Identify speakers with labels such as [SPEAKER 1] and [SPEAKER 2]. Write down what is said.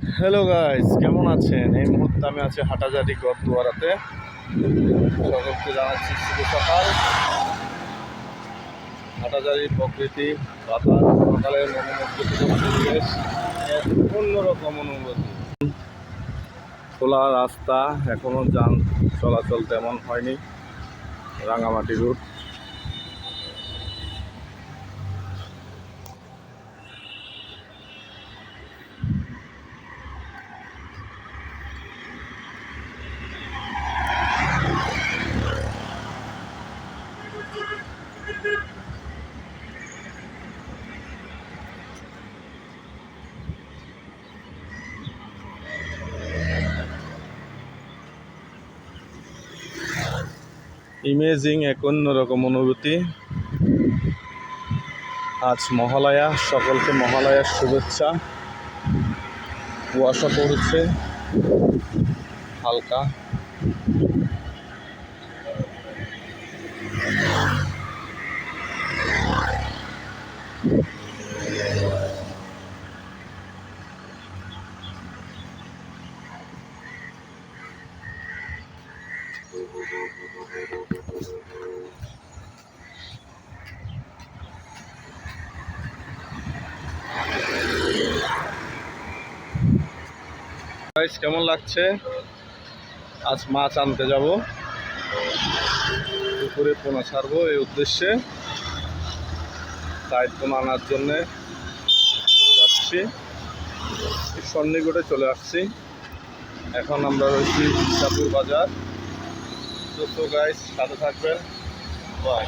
[SPEAKER 1] Hello guys, কেমন আছেন? এই মুহূর্তে আমি আছি হাটাজারি গড়দুয়ারাতে। সকলকে জানাচ্ছি শুভ সকাল। হাটাজারি প্রকৃতি, বাতাস, সকালের মনোমুগ্ধকর পরিবেশ, এক অন্যরকম অনুভূতি। খোলা রাস্তা, এখনও যান চলাচল তেমন হয়নি। রাঙামাটি রুট। ইমেজিং এক অন্যরকম অনুভূতি। আজ মহালয়া, সকলকে মহালয়ার শুভেচ্ছা। কুয়াশা পড়েছে হালকা। কেমন লাগছে? আজ মাছ আনতে যাব, পুকুরে পোনা ছাড়বো এই উদ্দেশ্যে। তাই পোনা আনার জন্যে যাচ্ছি। সন্নিকটে চলে আসছি। এখন আমরা রয়েছি ইসাপুর বাজার। তো গাইস, সাথে থাকবেন। বাই।